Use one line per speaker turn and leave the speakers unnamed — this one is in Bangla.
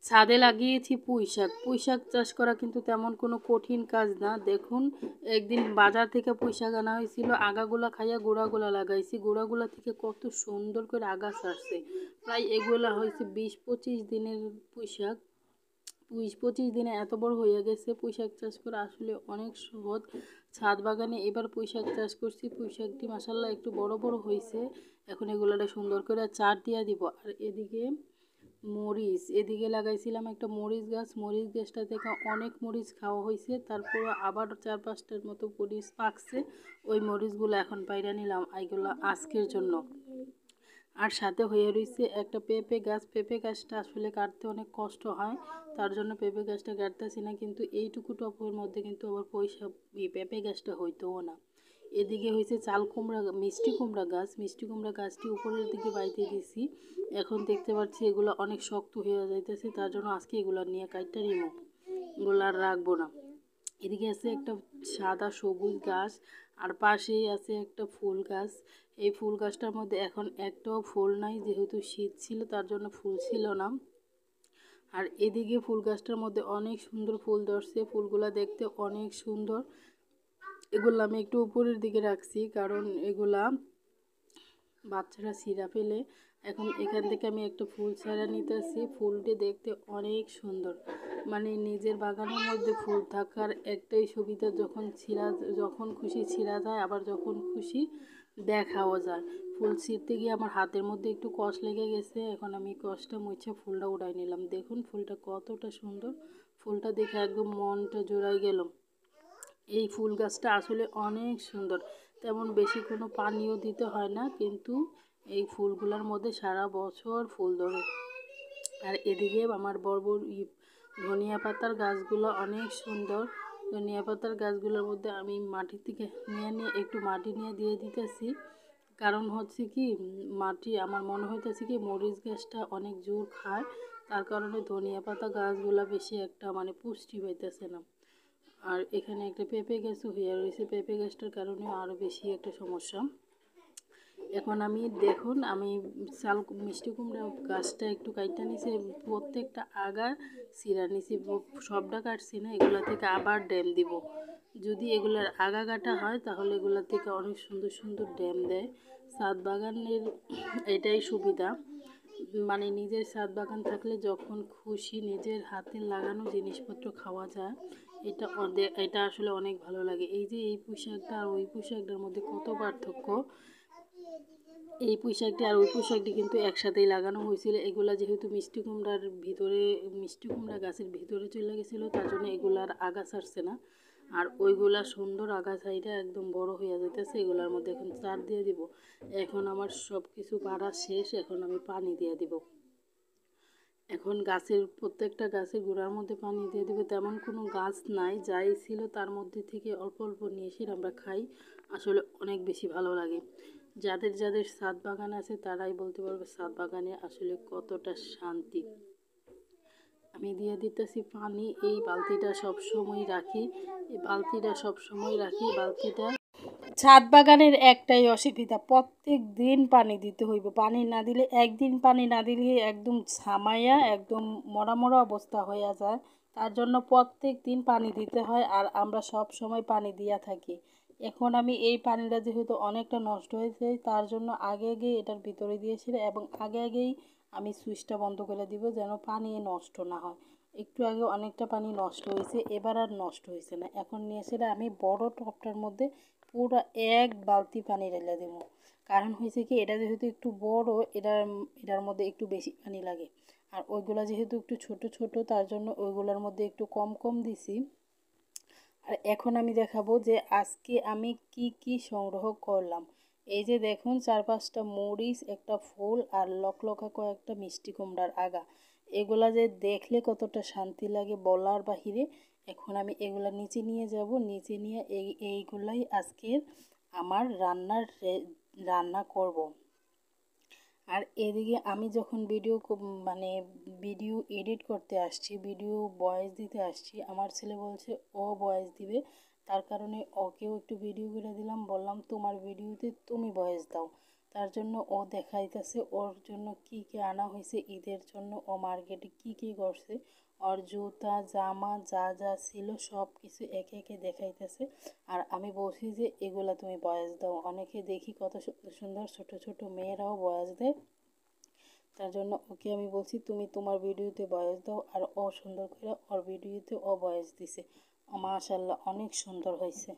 ছাদে লাগিয়েছি পুঁইশাক। পুঁইশাক চাষ করা কিন্তু তেমন কোনো কঠিন কাজ না। দেখুন, একদিন বাজার থেকে পুঁইশাক আনা হয়েছিল, আগাগুলা খাইয়া গোড়াগুলা লাগাইছি, গোড়াগুলা থেকে কত সুন্দর করে আগা ছাড়ছে। প্রায় এগুলা হয়েছে 20-25 দিনের পুঁইশাক। 20-25 দিনে এত বড় হয়ে গেছে। পুঁইশাক চাষ করা আসলে অনেক সহজ। ছাদ বাগানে এবার পুঁইশাক চাষ করছি। পুঁইশাকটি মাশাআল্লাহ একটু বড় বড় হয়েছে। এখন এগুলারে সুন্দর করে চার দিয়া দিব। আর এদিকে মরিচ, এদিকে লাগাইছিলাম একটা মরিচ গাছ। মরিচ গাছটা থেকে অনেক মরিচ খাওয়া হয়েছে। তারপর আবার 4-5টার মতো মরিচ পাকছে। ওই মরিচগুলো এখন পাইরা নিলাম, এইগুলো আজকের জন্য। আর সাথে হয়ে রয়েছে একটা পেঁপে গাছ। পেঁপে গাছটা আসলে কাটতে অনেক কষ্ট হয়, তার জন্য পেঁপে গাছটা কাটতেছি না। কিন্তু এইটুকু টবের মধ্যে কিন্তু আবার পেঁপে গাছটা হইতোও না। এদিকে হয়েছে চাল কুমড়া, মিষ্টি কুমড়া গাছ। মিষ্টি কুমড়া গাছটি উপরের দিকে বাইতে দিছি। এখন দেখতে পাচ্ছি এগুলো অনেক শক্ত হয়ে যাইতেছে, তার জন্য আজকে এগুলো নিয়ে কাইটটা নিমো, এগুলো আর রাখবো না। এদিকে আছে একটা সাদা সবুজ গাছ, আর পাশেই আছে একটা ফুল গাছ। এই ফুল গাছটার মধ্যে এখন একটাও ফুল নাই, যেহেতু শীত ছিল তার জন্য ফুল ছিল না। আর এদিকে ফুল গাছটার মধ্যে অনেক সুন্দর ফুল ধরছে, ফুলগুলা দেখতে অনেক সুন্দর। এগুলো আমি একটু উপরের দিকে রাখছি, কারণ এগুলা বাচ্চারা ছিঁড়া ফেলে। এখন এখান থেকে আমি একটা ফুল ছাড়া নিতেছি। ফুলটি দেখতে অনেক সুন্দর। মানে নিজের বাগানের মধ্যে ফুল থাকার একটাই সুবিধা, যখন খুশি ছিঁড়া যায়, আবার যখন খুশি দেখাও যায়। ফুল ছিঁড়তে গিয়ে আমার হাতের মধ্যে একটু কষ লেগে গেছে, এখন আমি কষটা মুছে ফুলটা উঠাই নিলাম। দেখুন ফুলটা কতটা সুন্দর, ফুলটা দেখে একদম মনটা জোড়াই গেল। এই ফুল গাছটা আসলে অনেক সুন্দর। তেমন বেশি কোনো পানিও দিতে হয় না, কিন্তু এই ফুলগুলোর মধ্যে সারা বছর ফুল ধরে। আর এদিকে আমার বড় বড় ধনিয়া পাতার গাছগুলো অনেক সুন্দর। ধনিয়া পাতার গাছগুলোর মধ্যে আমি মাটি থেকে নিয়ে একটু মাটি নিয়ে দিয়ে দিতেছি। কারণ হচ্ছে কি, মাটি আমার মনে হইতেছে কি মরিচ গাছটা অনেক জোর খায়, তার কারণে ধনিয়া পাতা গাছগুলা বেশি একটা মানে পুষ্টি পাইতেছে না। আর এখানে একটা পেঁপে গাছও হয়ে রয়েছে, পেঁপে গাছটার কারণে আরও বেশি একটা সমস্যা। এখন আমি দেখুন, আমি মিষ্টি কুমড়া গাছটা একটু কাইটা নিছি, প্রত্যেকটা আগা চিরা নিছি, সবটা কাটছি না, এগুলা থেকে আবার ড্যাম দিব। যদি এগুলার আগা কাটা হয় তাহলে এগুলা থেকে অনেক সুন্দর সুন্দর ড্যাম দেয়। ছাদ বাগানের এটাই সুবিধা, মানে নিজের ছাদ বাগান থাকলে যখন খুশি নিজের হাতে লাগানো জিনিসপত্র খাওয়া যায়। এটা আসলে অনেক ভালো লাগে। এই যে এই পোশাকটা আর ওই পোশাকটার মধ্যে কত পার্থক্য। এই পুঁইশাকটি আর ওই পুঁইশাকটি কিন্তু একসাথেই লাগানো হয়েছিল। এগুলা যেহেতু মিষ্টি কুমড়া গাছের ভিতরে চলে গেছিলো, তার জন্য এগুলার আগা ছাড়ছে না। আর ওইগুলা সুন্দর আগা ছাইটা একদম বড় হয়ে যেতেছে। এগুলার মধ্যে এখন চার দিয়ে দিব। এখন আমার সব কিছু পাড়া শেষ, এখন আমি পানি দিয়ে দিব। এখন প্রত্যেকটা গাছের গোড়ার মধ্যে পানি দিয়ে দেবে। তেমন কোনো গাছ নাই, যাই ছিল তার মধ্যে থেকে অল্প অল্প নিয়ে এসে আমরা খাই। আসলে অনেক বেশি ভালো লাগে। যাদের যাদের ছাদ বাগান আছে তারাই বলতে পারবে ছাদ বাগানে আসলে কতটা শান্তি। আমি দিয়ে দিতেছি পানি। এই বালতিটা সবসময় রাখি, বালতিটা। ছাদ বাগানের একটাই অসুবিধা, প্রত্যেক দিন পানি দিতে হইব। পানি না দিলে, একদিন পানি না দিলে একদম ঝামাইয়া একদম মরা মরা অবস্থা হয়ে যায়। তার জন্য প্রত্যেক দিন পানি দিতে হয়, আর আমরা সব সময় পানি দিয়া থাকি। এখন আমি এই পানিটা যেহেতু অনেকটা নষ্ট হয়েছে, তার জন্য আগে এটার ভিতরে দিয়েছিল, এবং আগেই আমি সুইচটা বন্ধ করে দিব যেন পানি নষ্ট না হয়। একটু আগে অনেকটা পানি নষ্ট হয়েছে, এবার আর নষ্ট হয়েছে না। এখন নিয়েছিলে আমি বড় টবটার মধ্যে পুরো এক বালতি পানি ঢেলে দেবো। কারণ হয়েছে কি, এটা যেহেতু একটু বড়, এটার মধ্যে একটু বেশি পানি লাগে। আর ওইগুলা যেহেতু একটু ছোট ছোট, তার জন্য ওইগুলোর মধ্যে একটু কম কম দিছি। আর এখন আমি দেখাবো যে আজকে আমি কি কি সংগ্রহ করলাম। এই যে দেখুন, 4-5টা মরিচ, একটা ফুল, আর লকলকা কয়েকটা মিষ্টি কুমড়ার আগা। এগুলা যে দেখলে কতটা শান্তি লাগে বলার বাহিরে। এখন আমি এগুলা নিচে নিয়ে যাব, নিচে নিয়ে এইগুলাই আজকের আমার রান্না করব। আর এদিকে আমি যখন ভিডিও এডিট করতে আসছি, ভিডিও ভয়েস দিতে আসছি, আমার ছেলে বলছে ও ভয়েস দিবে। তার কারণে ওকেও একটু ভিডিও করে দিলাম, বললাম তোমার ভিডিওতে তুমি ভয়েস দাও। তার জন্য ও দেখাইতেছে ওর জন্য কি কি আনা হয়েছে ঈদের জন্য। ও মার্কেটে কি কি করছে, ওর জুতা জামা যা যা ছিল সব কিছু একে একে দেখাইতেছে। আর আমি বলছি যে এগুলা তুমি বয়স দাও, অনেকে দেখি কত সুন্দর সুন্দর ছোট ছোট মেয়েরাও বয়স দেয়। তার জন্য ওকে আমি বলছি তুমি তোমার ভিডিওতে বয়স দাও, আর ও সুন্দর করে ওর ভিডিওতে ও বয়স দিছে। মাশাল্লাহ অনেক সুন্দর হয়েছে।